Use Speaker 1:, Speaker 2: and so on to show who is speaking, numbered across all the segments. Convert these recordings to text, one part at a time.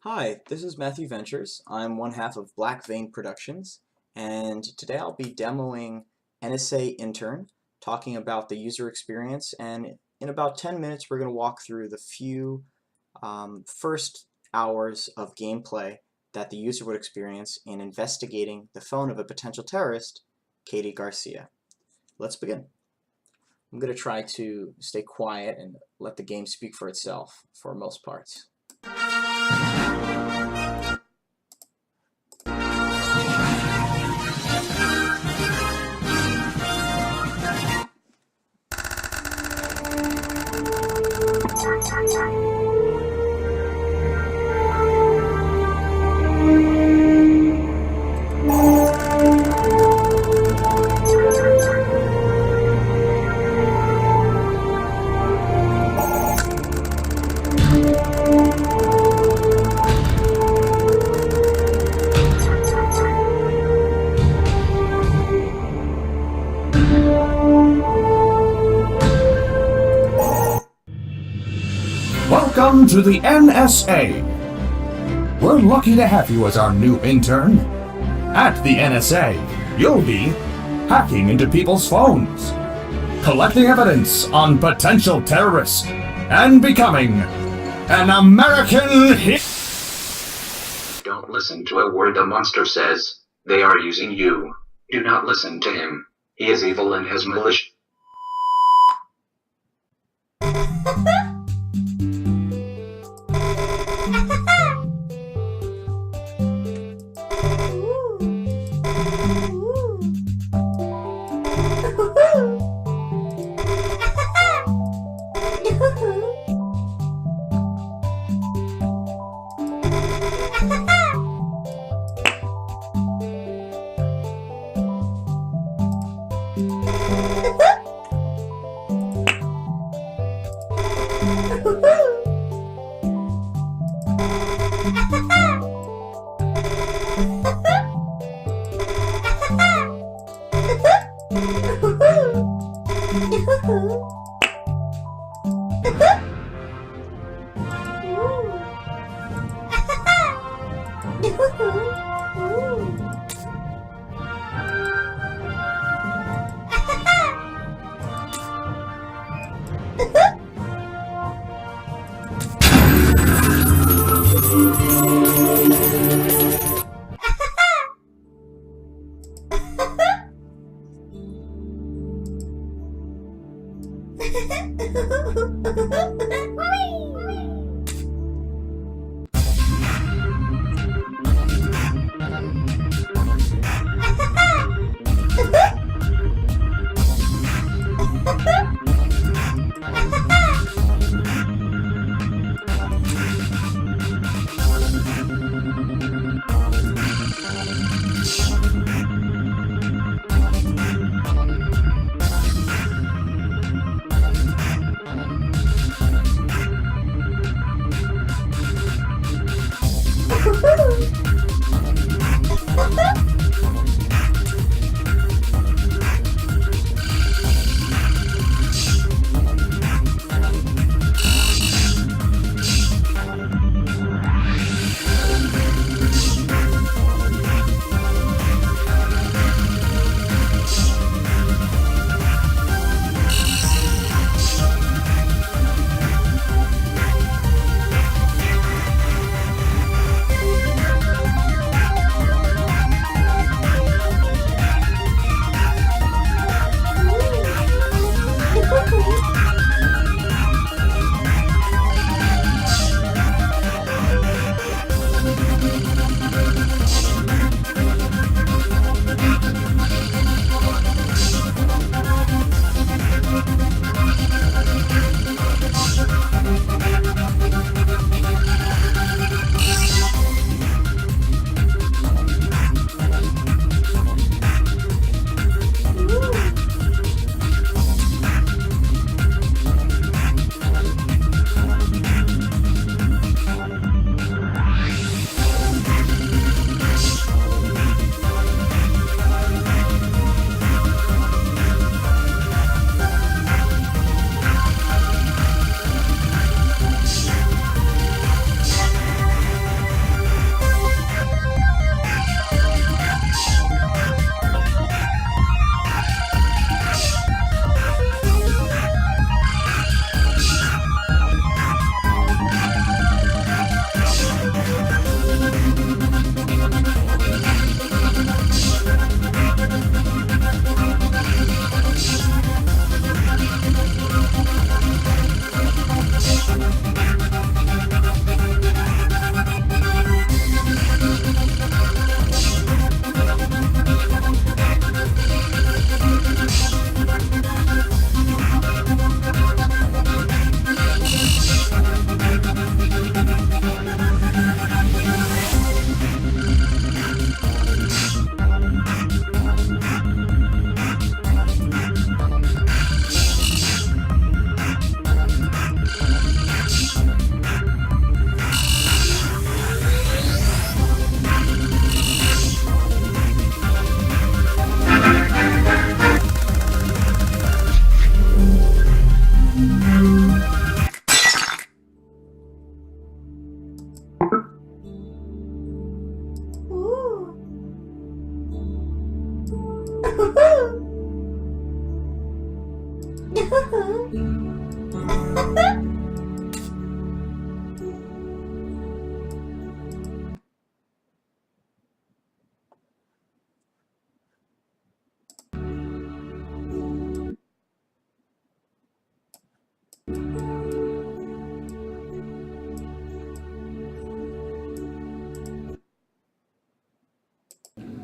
Speaker 1: Hi, this is Matthew Ventures. I'm one half of Black Vein Productions, and today I'll be demoing NSA Intern, talking about the user experience, and in about 10 minutes we're going to walk through the few first hours of gameplay that the user would experience in investigating the phone of a potential terrorist, Katie Garcia. Let's begin. I'm going to try to stay quiet and let the game speak for itself for most parts.
Speaker 2: Welcome to the NSA. We're lucky to have you as our new intern. At the NSA, you'll be hacking into people's phones, collecting evidence on potential terrorists, and becoming an American hero.
Speaker 3: Don't listen to a word the monster says. They are using you. Do not listen to him. He is evil and has militia.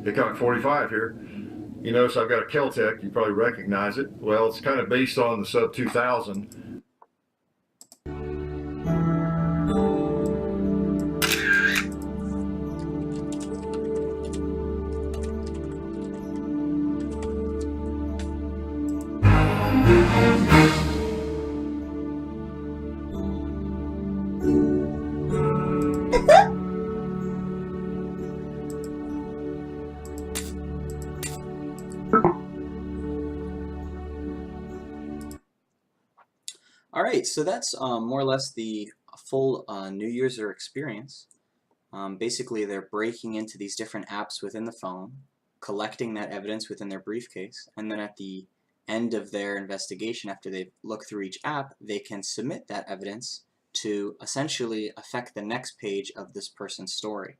Speaker 4: Incoming 45 here. You notice I've got a Kel-Tec. You probably recognize it. Well, it's kind of based on the Sub 2000.
Speaker 1: Alright, so that's more or less the full new user experience. Basically, they're breaking into these different apps within the phone, collecting that evidence within their briefcase, and then at the end of their investigation, after they've looked through each app, they can submit that evidence to essentially affect the next page of this person's story.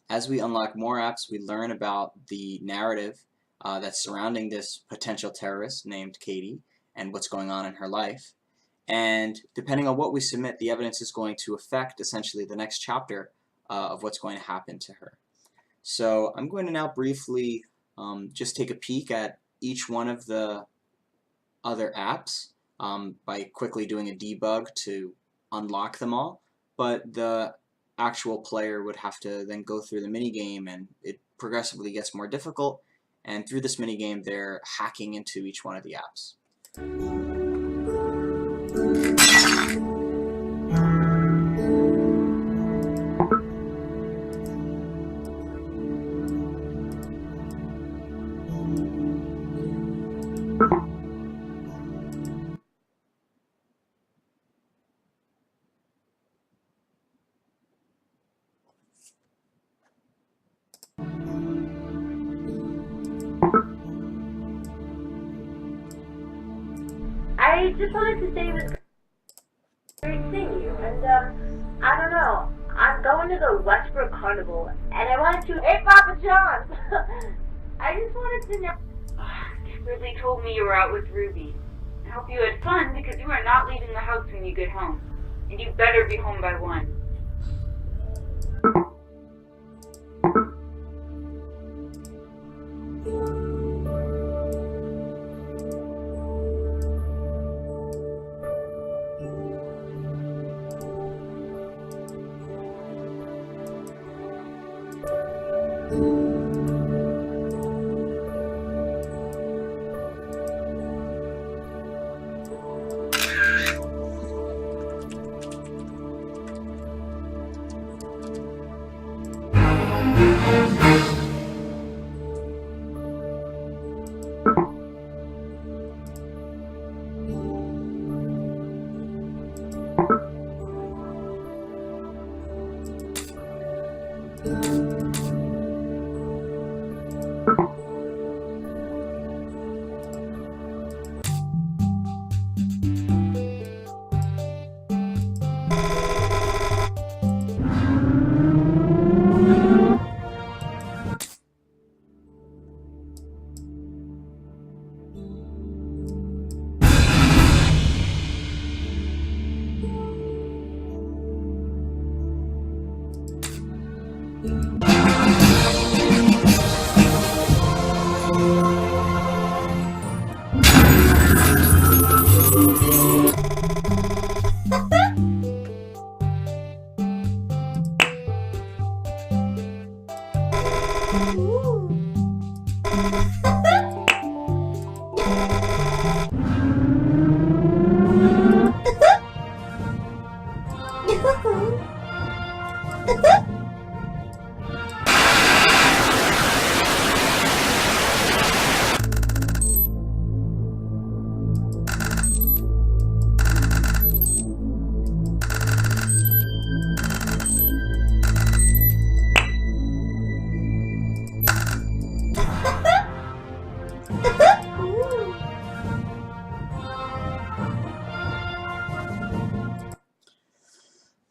Speaker 1: As we unlock more apps, we learn about the narrative that's surrounding this potential terrorist named Katie and what's going on in her life. And depending on what we submit, the evidence is going to affect essentially the next chapter of what's going to happen to her. So I'm going to now briefly just take a peek at each one of the other apps by quickly doing a debug to unlock them all, but the actual player would have to then go through the minigame, and it progressively gets more difficult, and through this minigame they're hacking into each one of the apps.
Speaker 5: I just wanted to say it was great seeing you, and I don't know, I'm going to the Westbrook Carnival, and I wanted to. Hey, Papa John! I just wanted to know. Kimberly told me you were out with Ruby. I hope you had fun, because you are not leaving the house when you get home, and you better be home by 1.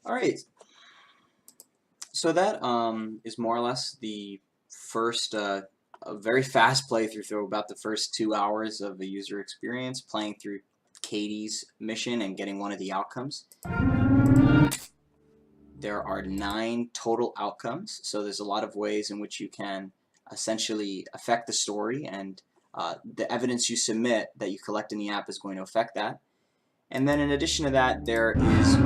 Speaker 1: Alright, so that is more or less the first a very fast playthrough through about the first 2 hours of the user experience, playing through Katie's mission and getting one of the outcomes. There are 9 total outcomes, so there's a lot of ways in which you can essentially affect the story, and the evidence you submit that you collect in the app is going to affect that. And then in addition to that, there is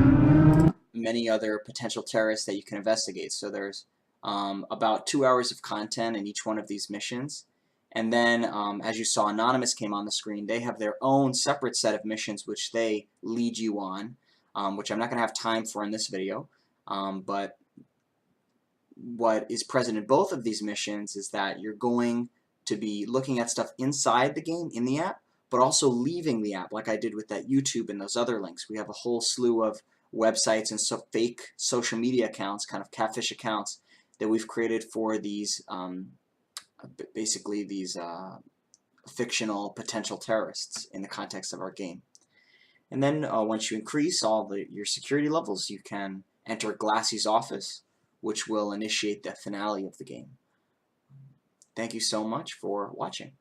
Speaker 1: many other potential terrorists that you can investigate. So there's about 2 hours of content in each one of these missions. And then, as you saw, Anonymous came on the screen. They have their own separate set of missions which they lead you on, which I'm not going to have time for in this video. But what is present in both of these missions is that you're going to be looking at stuff inside the game, in the app, but also leaving the app, like I did with that YouTube and those other links. We have a whole slew of websites and fake social media accounts, kind of catfish accounts, that we've created for these, basically these fictional potential terrorists in the context of our game. And then once you increase all your security levels, you can enter Glassy's office, which will initiate the finale of the game. Thank you so much for watching.